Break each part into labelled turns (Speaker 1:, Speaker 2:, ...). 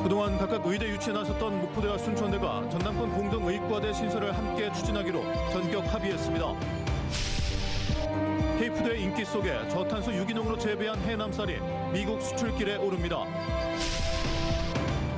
Speaker 1: 그동안 각각 의대 유치에 나섰던 목포대와 순천대가 전남권 공동의과대 신설을 함께 추진하기로 전격 합의했습니다. 케이푸드의 인기 속에 저탄소 유기농으로 재배한 해남쌀이 미국 수출길에 오릅니다.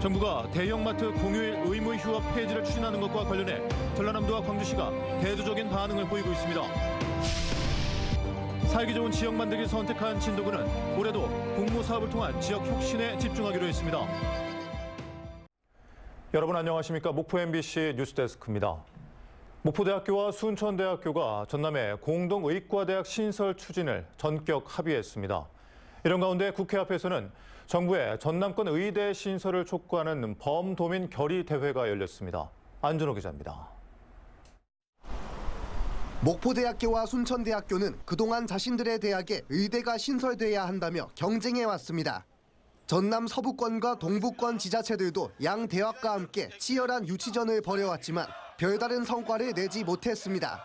Speaker 1: 정부가 대형마트 공휴일 의무 휴업 폐지를 추진하는 것과 관련해 전라남도와 광주시가 대조적인 반응을 보이고 있습니다. 살기 좋은 지역 만들기 선택한 진도구는 올해도 공모사업을 통한 지역 혁신에 집중하기로 했습니다. 여러분 안녕하십니까? 목포 MBC 뉴스데스크입니다. 목포대학교와 순천대학교가 전남의 공동의과대학 신설 추진을 전격 합의했습니다. 이런 가운데 국회 앞에서는 정부의 전남권 의대 신설을 촉구하는 범도민 결의 대회가 열렸습니다. 안준호 기자입니다.
Speaker 2: 목포대학교와 순천대학교는 그동안 자신들의 대학에 의대가 신설돼야 한다며 경쟁해왔습니다. 전남 서부권과 동부권 지자체들도 양 대학과 함께 치열한 유치전을 벌여왔지만 별다른 성과를 내지 못했습니다.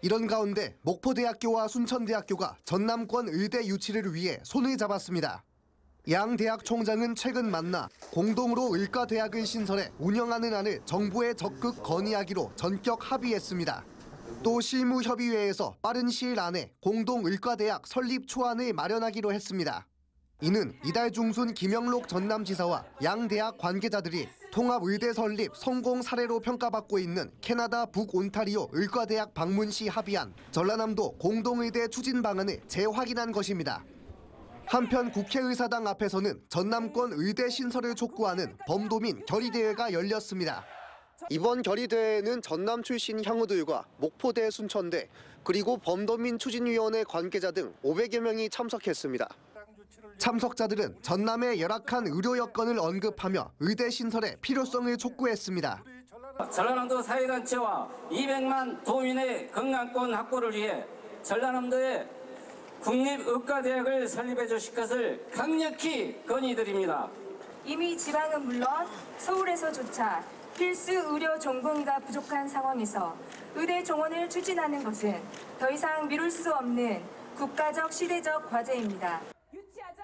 Speaker 2: 이런 가운데 목포대학교와 순천대학교가 전남권 의대 유치를 위해 손을 잡았습니다. 양 대학 총장은 최근 만나 공동으로 의과대학을 신설해 운영하는 안을 정부에 적극 건의하기로 전격 합의했습니다. 또 실무협의회에서 빠른 시일 안에 공동의과대학 설립 초안을 마련하기로 했습니다. 이는 이달 중순 김영록 전남지사와 양 대학 관계자들이 통합의대 설립 성공 사례로 평가받고 있는 캐나다 북온타리오 의과대학 방문 시 합의한 전라남도 공동의대 추진 방안을 재확인한 것입니다. 한편 국회의사당 앞에서는 전남권 의대 신설을 촉구하는 범도민 결의대회가 열렸습니다. 이번 결의대회에는 전남 출신 향후들과 목포대, 순천대, 그리고 범도민 추진위원회 관계자 등 500여 명이 참석했습니다. 참석자들은 전남의 열악한 의료 여건을 언급하며 의대 신설의 필요성을 촉구했습니다.
Speaker 3: 전라남도 사회단체와 200만 도민의 건강권 확보를 위해 전라남도에 국립의과대학을 설립해 주실 것을 강력히 건의드립니다.
Speaker 4: 이미 지방은 물론 서울에서조차 필수 의료 전공의가 부족한 상황에서 의대 정원을 추진하는 것은 더 이상 미룰 수 없는 국가적 시대적 과제입니다.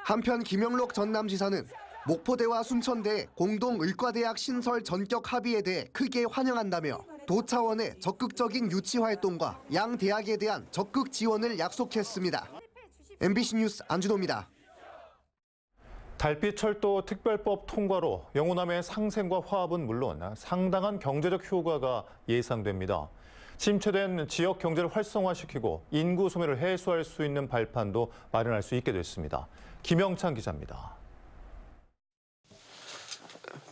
Speaker 2: 한편 김영록 전남지사는 목포대와 순천대 공동의과대학 신설 전격 합의에 대해 크게 환영한다며 도 차원의 적극적인 유치 활동과 양 대학에 대한 적극 지원을 약속했습니다. MBC 뉴스 안준호입니다.
Speaker 1: 달빛철도 특별법 통과로 영호남의 상생과 화합은 물론 상당한 경제적 효과가 예상됩니다. 침체된 지역 경제를 활성화시키고 인구 소멸을 해소할 수 있는 발판도 마련할 수 있게 됐습니다. 김영찬 기자입니다.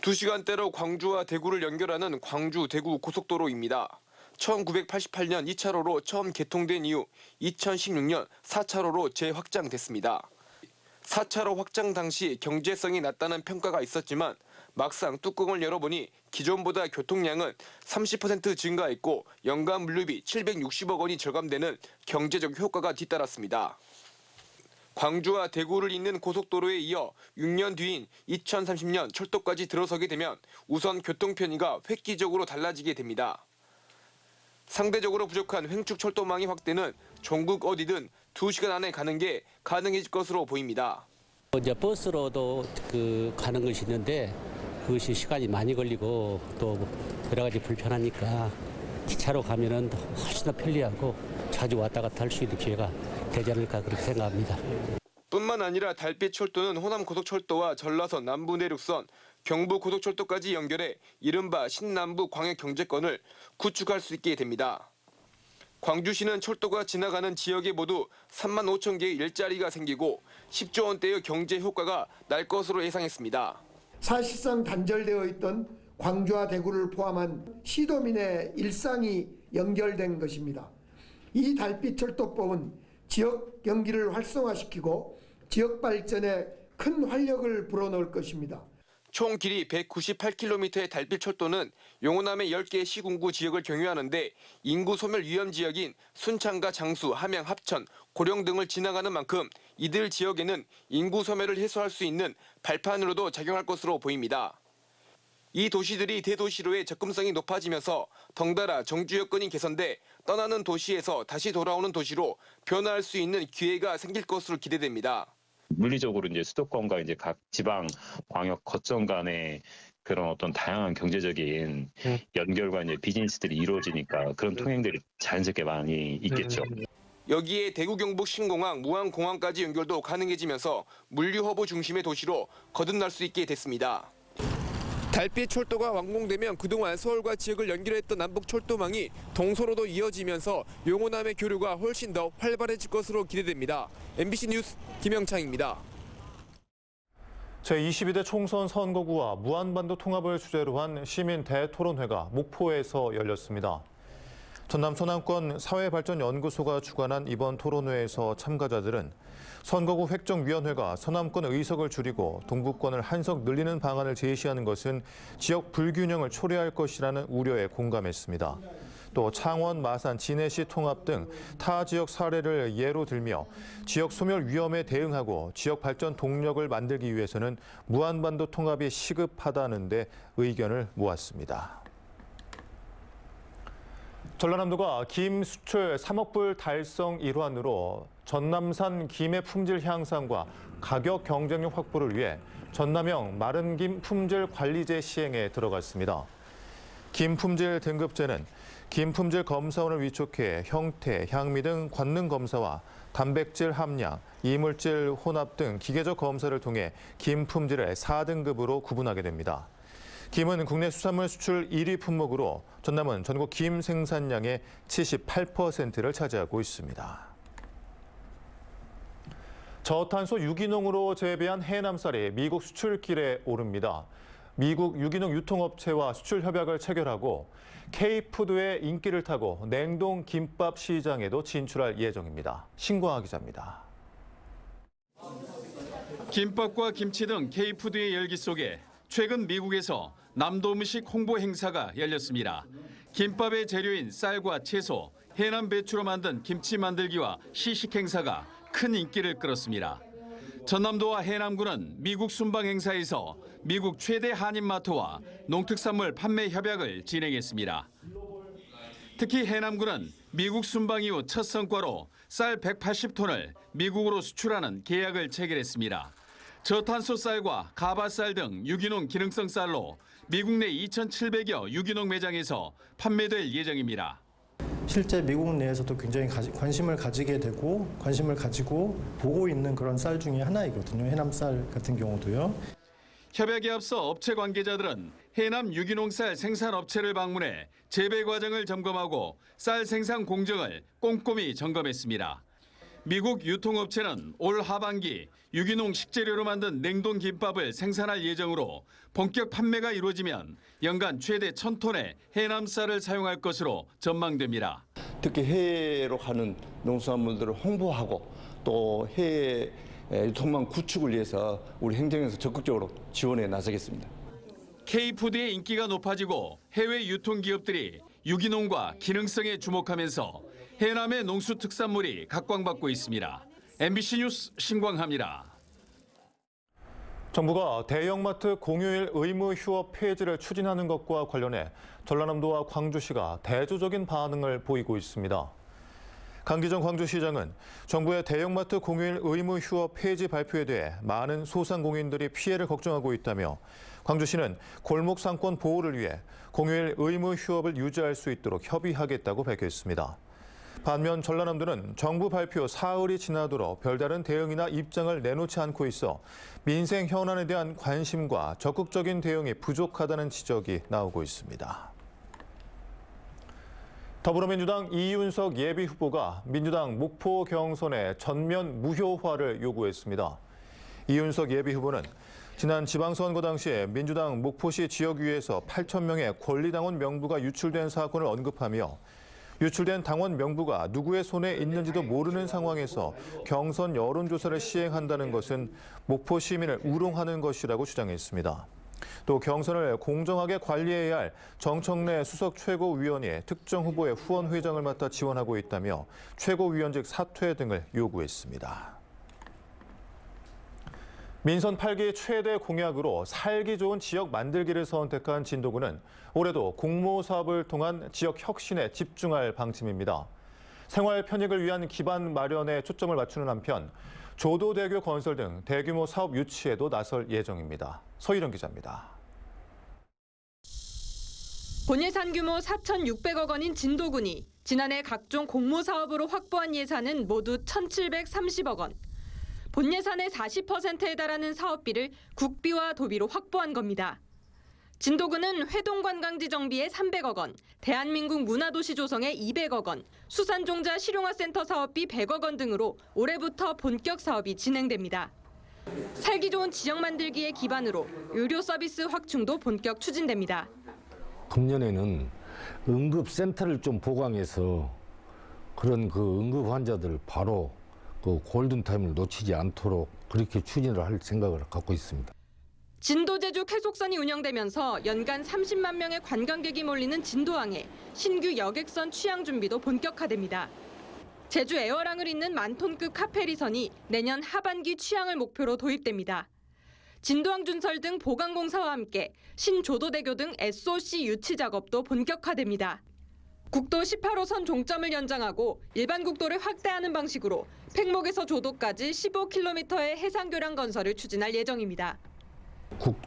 Speaker 5: 2시간대로 광주와 대구를 연결하는 광주-대구 고속도로입니다. 1988년 2차로로 처음 개통된 이후 2016년 4차로로 재확장됐습니다. 4차로 확장 당시 경제성이 낮다는 평가가 있었지만 막상 뚜껑을 열어보니 기존보다 교통량은 30% 증가했고 연간 물류비 760억 원이 절감되는 경제적 효과가 뒤따랐습니다. 광주와 대구를 잇는 고속도로에 이어 6년 뒤인 2030년 철도까지 들어서게 되면 우선 교통 편의가 획기적으로 달라지게 됩니다. 상대적으로 부족한 횡축 철도망의 확대는 전국 어디든 2시간 안에 가는 게 가능해질 것으로 보입니다.
Speaker 6: 이제 버스로도 가는 것이 있는데 그것이 시간이 많이 걸리고 또 여러 가지 불편하니까 기차로 가면은 훨씬 더 편리하고 자주 왔다 갔다 할 수 있는 기회가 되지 않을까 그렇게 생각합니다.
Speaker 5: 뿐만 아니라 달빛철도는 호남고속철도와 전라선 남부내륙선, 경부고속철도까지 연결해 이른바 신남부 광역경제권을 구축할 수 있게 됩니다. 광주시는 철도가 지나가는 지역에 모두 3만 5천 개의 일자리가 생기고 10조 원대의 경제 효과가 날 것으로 예상했습니다.
Speaker 7: 사실상 단절되어 있던 광주와 대구를 포함한 시도민의 일상이 연결된 것입니다. 이 달빛철도법은 지역 경기를 활성화시키고 지역 발전에 큰 활력을 불어넣을 것입니다.
Speaker 5: 총 길이 198km의 달빛철도는 영호남의 10개 시군구 지역을 경유하는데 인구 소멸 위험 지역인 순창과 장수, 함양, 합천, 고령 등을 지나가는 만큼 이들 지역에는 인구 소멸을 해소할 수 있는 발판으로도 작용할 것으로 보입니다. 이 도시들이 대도시로의 접근성이 높아지면서 덩달아 정주 여건이 개선돼 떠나는 도시에서 다시 돌아오는 도시로 변화할 수 있는 기회가 생길 것으로 기대됩니다.
Speaker 8: 물리적으로 이제 수도권과 이제 각 지방 광역 거점 간의 그런 어떤 다양한 경제적인 연결과 이제 비즈니스들이 이루어지니까 그런 통행들이 자연스럽게 많이 있겠죠.
Speaker 5: 여기에 대구 경북 신공항, 무안공항까지 연결도 가능해지면서 물류 허브 중심의 도시로 거듭날 수 있게 됐습니다. 달빛 철도가 완공되면 그동안 서울과 지역을 연결했던 남북 철도망이 동서로도 이어지면서 용호남의 교류가 훨씬 더 활발해질 것으로 기대됩니다. MBC 뉴스 김영창입니다.
Speaker 1: 제22대 총선 선거구와 무한반도 통합을 주제로 한 시민 대토론회가 목포에서 열렸습니다. 전남 서남권 사회발전연구소가 주관한 이번 토론회에서 참가자들은 선거구 획정위원회가 서남권 의석을 줄이고 동북권을 한석 늘리는 방안을 제시하는 것은 지역 불균형을 초래할 것이라는 우려에 공감했습니다. 또 창원, 마산, 진해시 통합 등 타 지역 사례를 예로 들며 지역 소멸 위험에 대응하고 지역 발전 동력을 만들기 위해서는 무한반도 통합이 시급하다는 데 의견을 모았습니다. 전라남도가 김 수출 3억 불 달성 일환으로 전남산 김의 품질 향상과 가격 경쟁력 확보를 위해 전남형 마른 김 품질 관리제 시행에 들어갔습니다. 김 품질 등급제는 김 품질 검사원을 위촉해 형태, 향미 등 권능 검사와 단백질 함량, 이물질 혼합 등 기계적 검사를 통해 김 품질을 4등급으로 구분하게 됩니다. 김은 국내 수산물 수출 1위 품목으로 전남은 전국 김 생산량의 78%를 차지하고 있습니다. 저탄소 유기농으로 재배한 해남쌀이 미국 수출길에 오릅니다. 미국 유기농 유통업체와 수출 협약을 체결하고 K푸드의 인기를 타고 냉동 김밥 시장에도 진출할 예정입니다. 신광하 기자입니다.
Speaker 9: 김밥과 김치 등 K푸드의 열기 속에 최근 미국에서 남도 음식 홍보 행사가 열렸습니다. 김밥의 재료인 쌀과 채소, 해남 배추로 만든 김치 만들기와 시식 행사가 큰 인기를 끌었습니다. 전남도와 해남군은 미국 순방 행사에서 미국 최대 한인마트와 농특산물 판매 협약을 진행했습니다. 특히 해남군은 미국 순방 이후 첫 성과로 쌀 180톤을 미국으로 수출하는 계약을 체결했습니다. 저탄소 쌀과 가바쌀 등 유기농 기능성 쌀로 미국 내 2,700여 유기농 매장에서 판매될 예정입니다.
Speaker 10: 실제 미국 내에서도 굉장히 관심을 가지게 되고 관심을 가지고 보고 있는 그런 쌀 중에 하나이거든요. 해남쌀 같은 경우도요.
Speaker 9: 협약에 앞서 업체 관계자들은 해남 유기농 쌀 생산업체를 방문해 재배 과정을 점검하고 쌀 생산 공정을 꼼꼼히 점검했습니다. 미국 유통업체는 올 하반기 유기농 식재료로 만든 냉동 김밥을 생산할 예정으로 본격 판매가 이루어지면 연간 최대 1,000톤의 해남 쌀을 사용할 것으로 전망됩니다.
Speaker 11: 특히 해외로 가는 농수산물들을 홍보하고 또 해외 유통망 구축을 위해서 우리 행정에서 적극적으로 지원에 나서겠습니다.
Speaker 9: K푸드의 인기가 높아지고 해외 유통기업들이 유기농과 기능성에 주목하면서 해남의 농수특산물이 각광받고 있습니다. MBC 뉴스 신광하입니다.
Speaker 1: 정부가 대형마트 공휴일 의무 휴업 폐지를 추진하는 것과 관련해 전라남도와 광주시가 대조적인 반응을 보이고 있습니다. 강기정 광주시장은 정부의 대형마트 공휴일 의무 휴업 폐지 발표에 대해 많은 소상공인들이 피해를 걱정하고 있다며 광주시는 골목 상권 보호를 위해 공휴일 의무 휴업을 유지할 수 있도록 협의하겠다고 밝혔습니다. 반면 전라남도는 정부 발표 사흘이 지나도록 별다른 대응이나 입장을 내놓지 않고 있어 민생 현안에 대한 관심과 적극적인 대응이 부족하다는 지적이 나오고 있습니다. 더불어민주당 이윤석 예비후보가 민주당 목포 경선의 전면 무효화를 요구했습니다. 이윤석 예비후보는 지난 지방선거 당시에 민주당 목포시 지역위에서 8,000명의 권리당원 명부가 유출된 사건을 언급하며 유출된 당원 명부가 누구의 손에 있는지도 모르는 상황에서 경선 여론조사를 시행한다는 것은 목포 시민을 우롱하는 것이라고 주장했습니다. 또 경선을 공정하게 관리해야 할 정청래 수석 최고위원이 특정 후보의 후원회장을 맡아 지원하고 있다며 최고위원직 사퇴 등을 요구했습니다. 민선 8기 최대 공약으로 살기 좋은 지역 만들기를 선택한 진도구는 올해도 공모 사업을 통한 지역 혁신에 집중할 방침입니다. 생활 편익을 위한 기반 마련에 초점을 맞추는 한편 조도대교 건설 등 대규모 사업 유치에도 나설 예정입니다. 서희령 기자입니다.
Speaker 12: 본예산 규모 4,600억 원인 진도군이 지난해 각종 공모 사업으로 확보한 예산은 모두 1,730억 원. 본 예산의 40%에 달하는 사업비를 국비와 도비로 확보한 겁니다. 진도군은 회동관광지 정비에 300억 원, 대한민국 문화도시 조성에 200억 원, 수산종자 실용화센터 사업비 100억 원 등으로 올해부터 본격 사업이 진행됩니다. 살기 좋은 지역 만들기의 기반으로 의료 서비스 확충도 본격 추진됩니다.
Speaker 13: 금년에는 응급센터를 좀 보강해서 그런 응급 환자들 바로 골든타임을 놓치지 않도록 그렇게 추진을 할 생각을 갖고 있습니다.
Speaker 12: 진도 제주 쾌속선이 운영되면서 연간 30만 명의 관광객이 몰리는 진도항에 신규 여객선 취항 준비도 본격화됩니다. 제주 애월항을 잇는 만톤급 카페리선이 내년 하반기 취항을 목표로 도입됩니다. 진도항 준설 등 보강 공사와 함께 신조도대교 등 SOC 유치 작업도 본격화됩니다. 국도 18호선 종점을 연장하고 일반 국도를 확대하는 방식으로 팽목에서 조도까지 15km의 해상교량 건설을 추진할 예정입니다.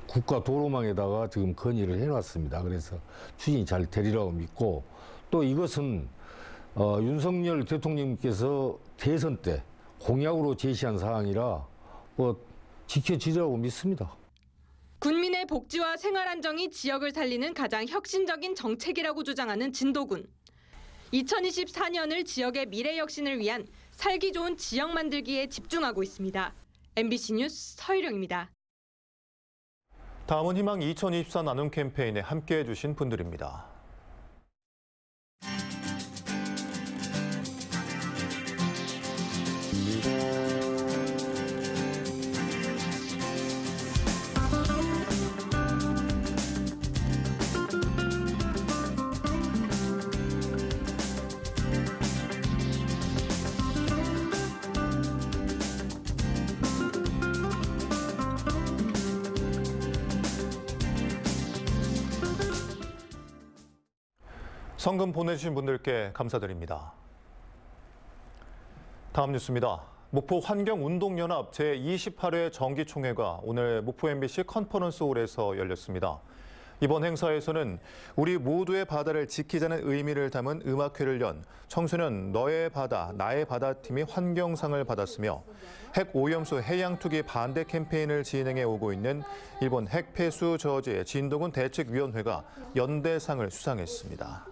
Speaker 13: 국가 도로망에다가 지금 건의를 해놨습니다. 그래서 추진이 잘 되리라고 믿고 또 이것은 윤석열 대통령님께서 대선 때 공약으로 제시한 사항이라 지켜지리라고 믿습니다.
Speaker 12: 군민의 복지와 생활 안정이 지역을 살리는 가장 혁신적인 정책이라고 주장하는 진도군. 2024년을 지역의 미래 혁신을 위한 살기 좋은 지역 만들기에 집중하고 있습니다. MBC 뉴스 서희령입니다.
Speaker 1: 다음은 희망 2024 나눔 캠페인에 함께해 주신 분들입니다. 성금 보내주신 분들께 감사드립니다. 다음 뉴스입니다. 목포 환경운동연합 제28회 정기총회가 오늘 목포 MBC 컨퍼런스홀에서 열렸습니다. 이번 행사에서는 우리 모두의 바다를 지키자는 의미를 담은 음악회를 연 청소년 너의 바다, 나의 바다 팀이 환경상을 받았으며 핵 오염수 해양 투기 반대 캠페인을 진행해 오고 있는 일본 핵폐수 저지 진도군 대책위원회가 연대상을 수상했습니다.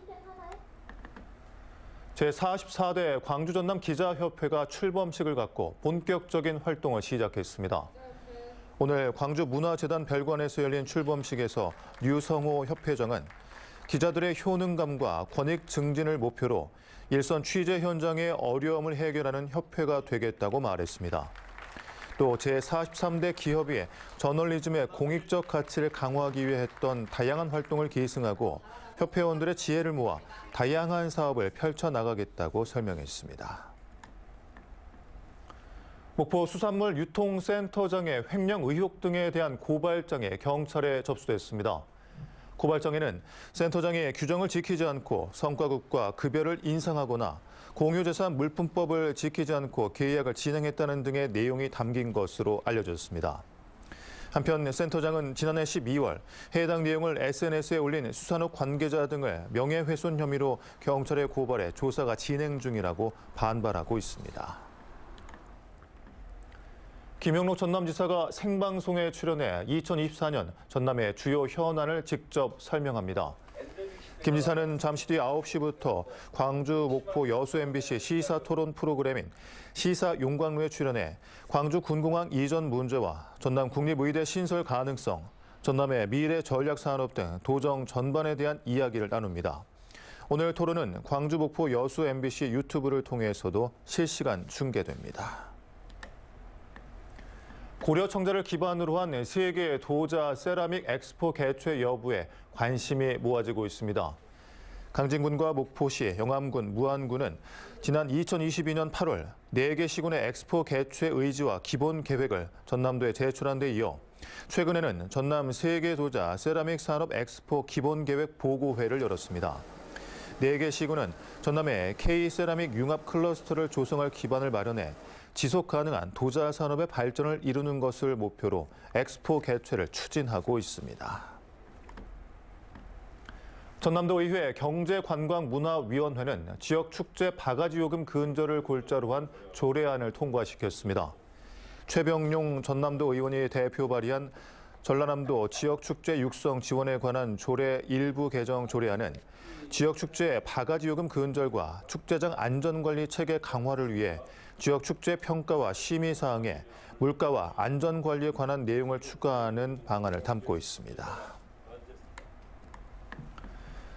Speaker 1: 제44대 광주 전남 기자협회가 출범식을 갖고 본격적인 활동을 시작했습니다. 오늘 광주 문화재단 별관에서 열린 출범식에서 류성호 협회장은 기자들의 효능감과 권익 증진을 목표로 일선 취재 현장의 어려움을 해결하는 협회가 되겠다고 말했습니다. 또 제43대 기협이 저널리즘의 공익적 가치를 강화하기 위해 했던 다양한 활동을 계승하고 협회원들의 지혜를 모아 다양한 사업을 펼쳐나가겠다고 설명했습니다. 목포 수산물 유통센터장의 횡령 의혹 등에 대한 고발장이 경찰에 접수됐습니다. 고발장에는 센터장이 규정을 지키지 않고 성과급과 급여를 인상하거나 공유재산 물품법을 지키지 않고 계약을 진행했다는 등의 내용이 담긴 것으로 알려졌습니다. 한편 센터장은 지난해 12월 해당 내용을 SNS에 올린 수산업 관계자 등을 명예훼손 혐의로 경찰에 고발해 조사가 진행 중이라고 반발하고 있습니다. 김영록 전남지사가 생방송에 출연해 2024년 전남의 주요 현안을 직접 설명합니다. 김 지사는 잠시 뒤 9시부터 광주, 목포, 여수 MBC 시사토론 프로그램인 시사용광로에 출연해 광주 군공항 이전 문제와 전남 국립의대 신설 가능성, 전남의 미래 전략산업 등 도정 전반에 대한 이야기를 나눕니다. 오늘 토론은 광주, 목포, 여수 MBC 유튜브를 통해서도 실시간 중계됩니다. 고려 청자를 기반으로 한 세계 도자 세라믹 엑스포 개최 여부에 관심이 모아지고 있습니다. 강진군과 목포시, 영암군, 무안군은 지난 2022년 8월 4개 시군의 엑스포 개최 의지와 기본 계획을 전남도에 제출한 데 이어 최근에는 전남 세계 도자 세라믹 산업 엑스포 기본 계획 보고회를 열었습니다. 4개 시군은 전남의 K 세라믹 융합 클러스터를 조성할 기반을 마련해 지속 가능한 도자 산업의 발전을 이루는 것을 목표로 엑스포 개최를 추진하고 있습니다. 전남도의회 경제관광문화위원회는 지역축제 바가지요금 근절을 골자로 한 조례안을 통과시켰습니다. 최병용 전남도 의원이 대표 발의한 전라남도 지역축제 육성 지원에 관한 조례 일부 개정 조례안은 지역축제의 바가지요금 근절과 축제장 안전관리 체계 강화를 위해 지역축제 평가와 심의 사항에 물가와 안전관리에 관한 내용을 추가하는 방안을 담고 있습니다.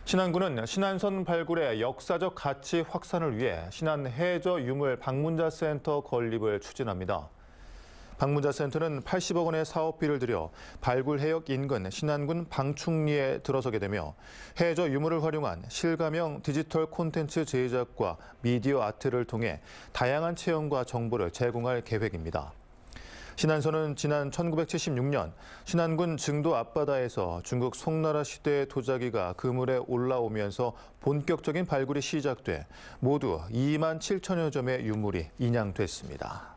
Speaker 1: 신안군은 신안선 발굴의 역사적 가치 확산을 위해 신안 해저 유물 방문자센터 건립을 추진합니다. 방문자센터는 80억 원의 사업비를 들여 발굴 해역 인근 신안군 방충리에 들어서게 되며 해저 유물을 활용한 실감형 디지털 콘텐츠 제작과 미디어 아트를 통해 다양한 체험과 정보를 제공할 계획입니다. 신안선은 지난 1976년 신안군 증도 앞바다에서 중국 송나라 시대의 도자기가 그물에 올라오면서 본격적인 발굴이 시작돼 모두 2만 7천여 점의 유물이 인양됐습니다.